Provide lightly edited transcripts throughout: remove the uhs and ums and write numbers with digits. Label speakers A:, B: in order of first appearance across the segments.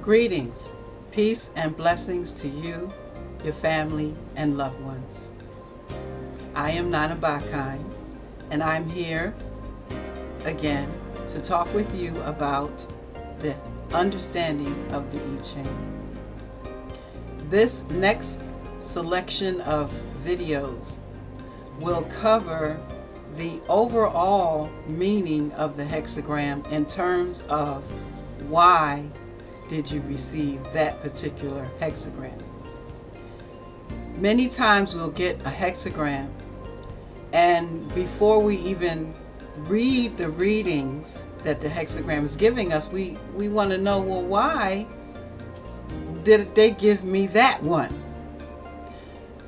A: Greetings, peace and blessings to you, your family, and loved ones. I am Namaste, and I'm here again to talk with you about the understanding of the I Ching. This next selection of videos will cover the overall meaning of the hexagram in terms of why did you receive that particular hexagram. Many times we'll get a hexagram, and before we even read the readings that the hexagram is giving us, we want to know, well, why did they give me that one?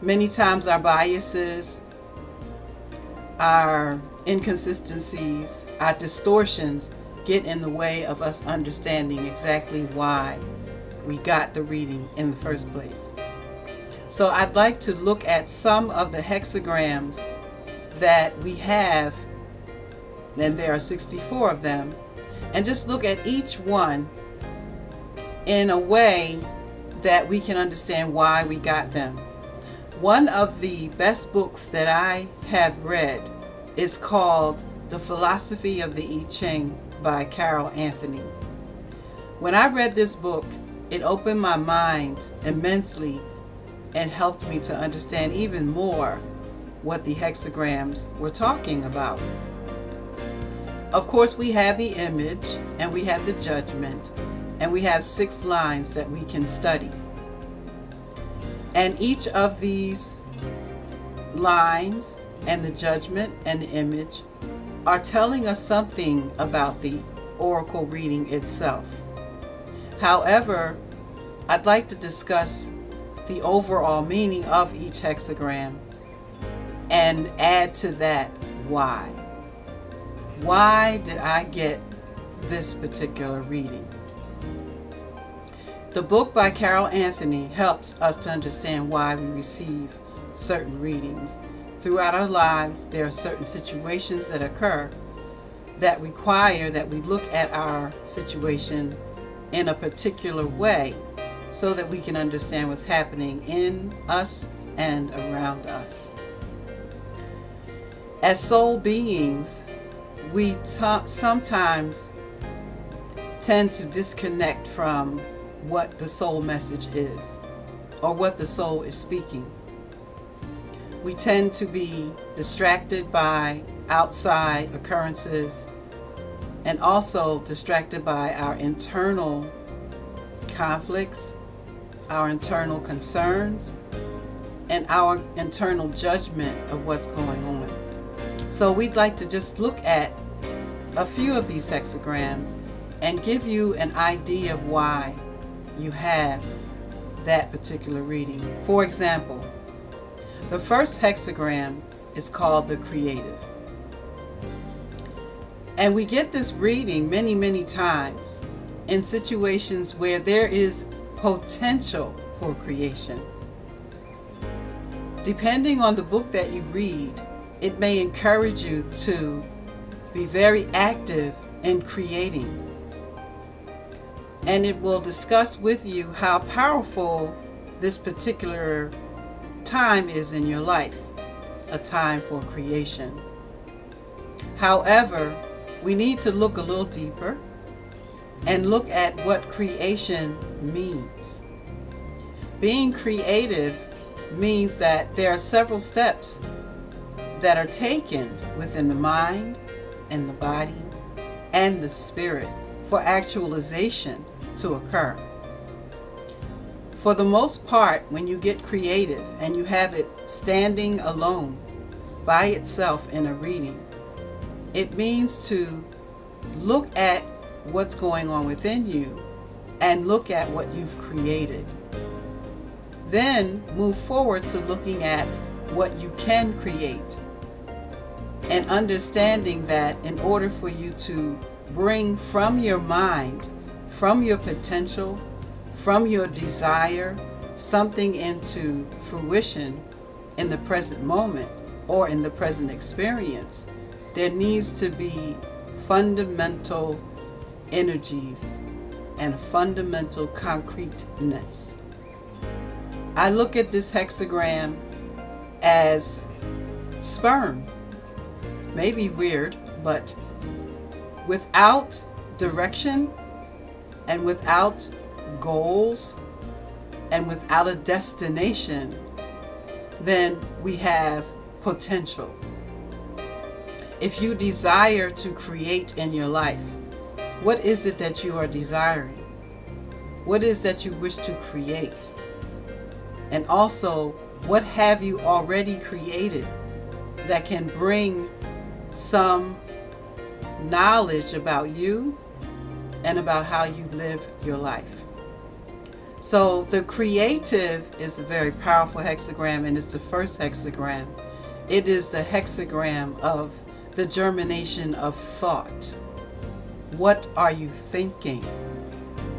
A: Many times our biases, our inconsistencies, our distortions get in the way of us understanding exactly why we got the reading in the first place. So I'd like to look at some of the hexagrams that we have, and there are 64 of them, and just look at each one in a way that we can understand why we got them. One of the best books that I have read is called The Philosophy of the I Ching by Carol Anthony. When I read this book, it opened my mind immensely and helped me to understand even more what the hexagrams were talking about. Of course, we have the image, and we have the judgment, and we have 6 lines that we can study. And each of these lines and the judgment and the image are telling us something about the oracle reading itself. However, I'd like to discuss the overall meaning of each hexagram and add to that why. Why did I get this particular reading? The book by Carol Anthony helps us to understand why we receive certain readings. Throughout our lives, there are certain situations that occur that require that we look at our situation in a particular way so that we can understand what's happening in us and around us. As soul beings, we sometimes tend to disconnect from what the soul message is or what the soul is speaking. We tend to be distracted by outside occurrences and also distracted by our internal conflicts, our internal concerns, and our internal judgment of what's going on. So we'd like to just look at a few of these hexagrams and give you an idea of why you have that particular reading. For example, the first hexagram is called the creative. And we get this reading many times in situations where there is potential for creation. Depending on the book that you read, it may encourage you to be very active in creating. And it will discuss with you how powerful this particular time is in your life, a time for creation. However, we need to look a little deeper and look at what creation means. Being creative means that there are several steps that are taken within the mind and the body and the spirit for actualization to occur. For the most part, when you get creative and you have it standing alone by itself in a reading, it means to look at what's going on within you and look at what you've created. Then move forward to looking at what you can create and understanding that in order for you to bring from your mind, from your potential, from your desire, something into fruition in the present moment or in the present experience, there needs to be fundamental energies and fundamental concreteness. I look at this hexagram as sperm. Maybe weird, but without direction and without goals and without a destination, then we have potential. If you desire to create in your life, what is it that you are desiring? What is that you wish to create? And also, what have you already created that can bring some knowledge about you and about how you live your life? So the creative is a very powerful hexagram, and it's the first hexagram. It is the hexagram of the germination of thought. What are you thinking?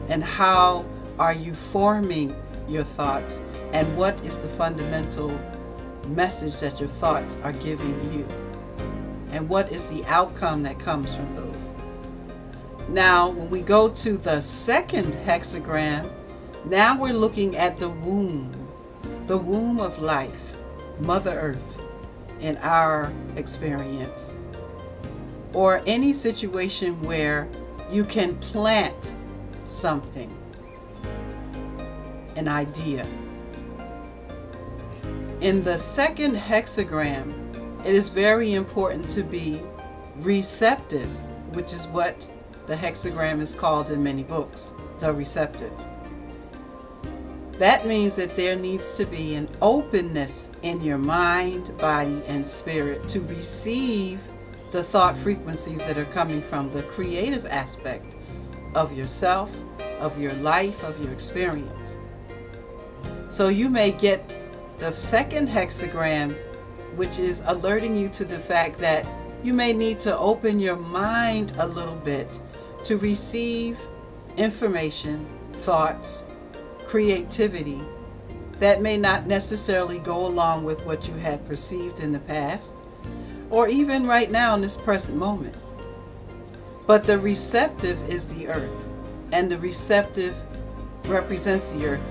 A: And how are you forming your thoughts? And what is the fundamental message that your thoughts are giving you? And what is the outcome that comes from those? Now, when we go to the second hexagram, now we're looking at the womb of life, Mother Earth, in our experience, or any situation where you can plant something, an idea. In the second hexagram, it is very important to be receptive, which is what the hexagram is called in many books, the receptive. That means that there needs to be an openness in your mind, body, and spirit to receive the thought frequencies that are coming from the creative aspect of yourself, of your life, of your experience. So you may get the second hexagram, which is alerting you to the fact that you may need to open your mind a little bit to receive information, thoughts, creativity that may not necessarily go along with what you had perceived in the past, or even right now in this present moment. But the receptive is the earth, and the receptive represents the earth,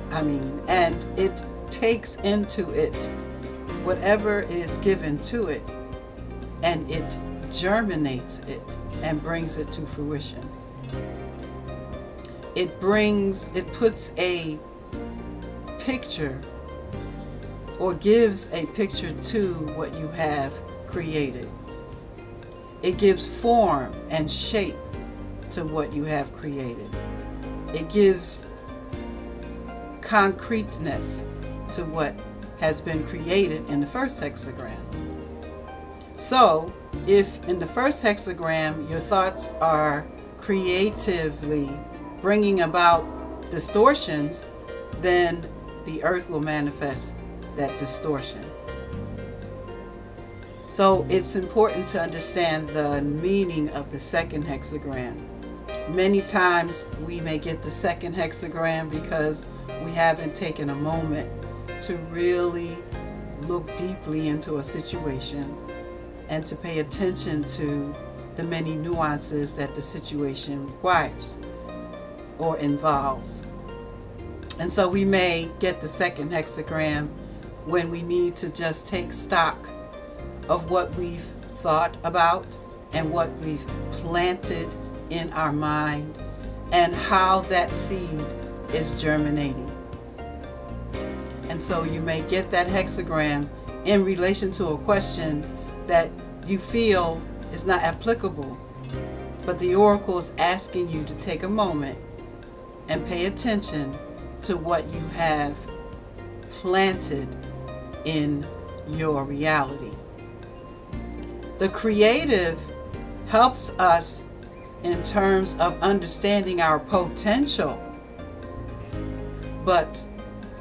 A: and it takes into it whatever is given to it, and it germinates it and brings it to fruition. It puts a picture, or gives a picture to what you have created. It gives form and shape to what you have created. It gives concreteness to what has been created in the first hexagram. So, if in the first hexagram your thoughts are creatively bringing about distortions, then the earth will manifest that distortion. So it's important to understand the meaning of the second hexagram. Many times we may get the second hexagram because we haven't taken a moment to really look deeply into a situation and to pay attention to the many nuances that the situation requires or involves. And so we may get the second hexagram when we need to just take stock of what we've thought about and what we've planted in our mind and how that seed is germinating. And so you may get that hexagram in relation to a question that you feel is not applicable, but the oracle is asking you to take a moment and pay attention to what you have planted in your reality. The creative helps us in terms of understanding our potential, but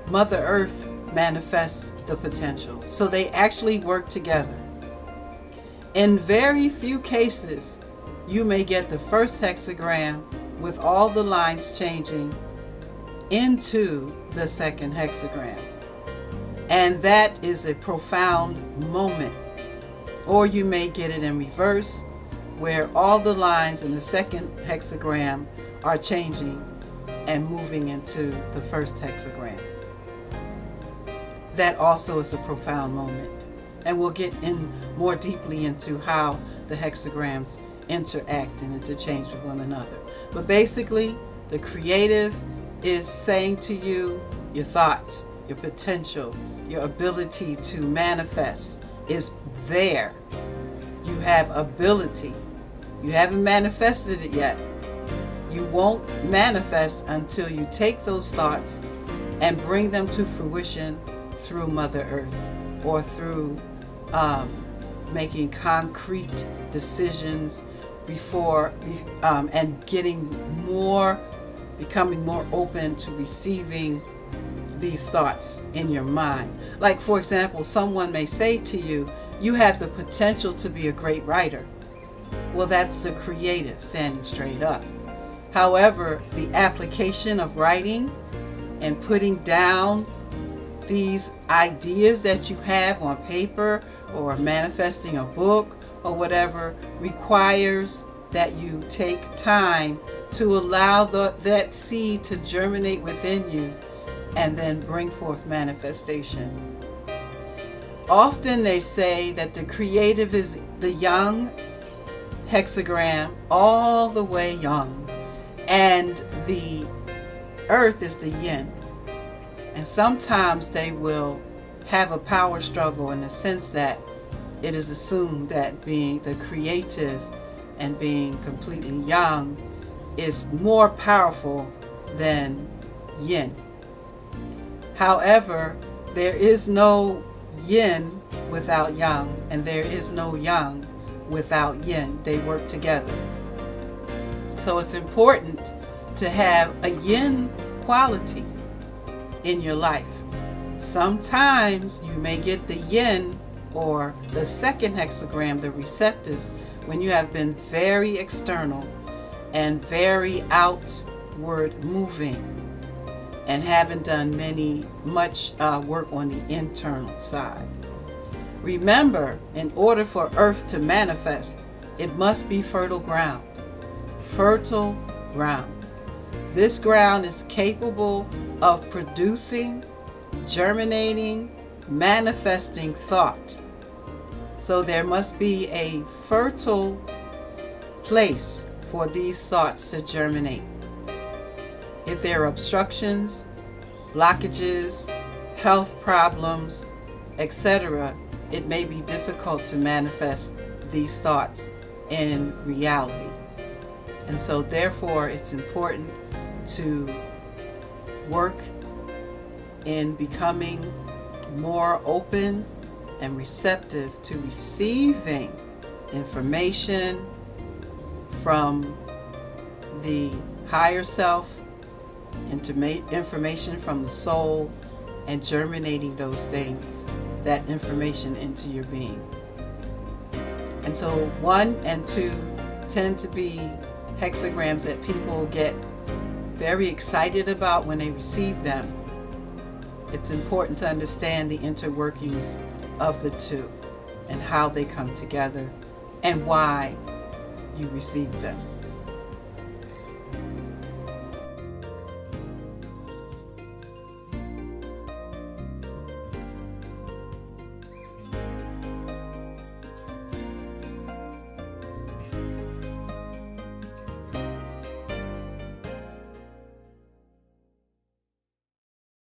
A: Mother Earth manifests the potential. So they actually work together. In very few cases, you may get the first hexagram with all the lines changing into the second hexagram. And that is a profound moment. Or you may get it in reverse, where all the lines in the second hexagram are changing and moving into the first hexagram. That also is a profound moment. And we'll get in more deeply into how the hexagrams interact and interchange with one another. But basically, the creative is saying to you, your thoughts, your potential, your ability to manifest is there. You have ability. You haven't manifested it yet. You won't manifest until you take those thoughts and bring them to fruition through Mother Earth, or through making concrete decisions before and becoming more open to receiving these thoughts in your mind. Like, for example, someone may say to you, you have the potential to be a great writer. Well, that's the creative standing straight up. However, the application of writing and putting down these ideas that you have on paper, or manifesting a book or whatever, requires that you take time to allow that seed to germinate within you and then bring forth manifestation. Often they say that the creative is the young hexagram, all the way young, and the earth is the yin. And sometimes they will have a power struggle, in the sense that it is assumed that being the creative and being completely young is more powerful than yin. However, there is no yin without yang, and there is no yang without yin. They work together. So it's important to have a yin quality in your life. Sometimes you may get the yin, or the second hexagram, the receptive, when you have been very external and very outward moving and haven't done much work on the internal side. Remember, in order for earth to manifest, it must be fertile ground. Fertile ground. This ground is capable of producing, germinating, manifesting thought. So there must be a fertile place for these thoughts to germinate. If there are obstructions, blockages, health problems, etc., it may be difficult to manifest these thoughts in reality. And so therefore it's important to work in becoming more open and receptive to receiving information from the higher self, information from the soul, and germinating those things, that information, into your being. And so 1 and 2 tend to be hexagrams that people get very excited about when they receive them. It's important to understand the interworkings of the two and how they come together and why you receive them.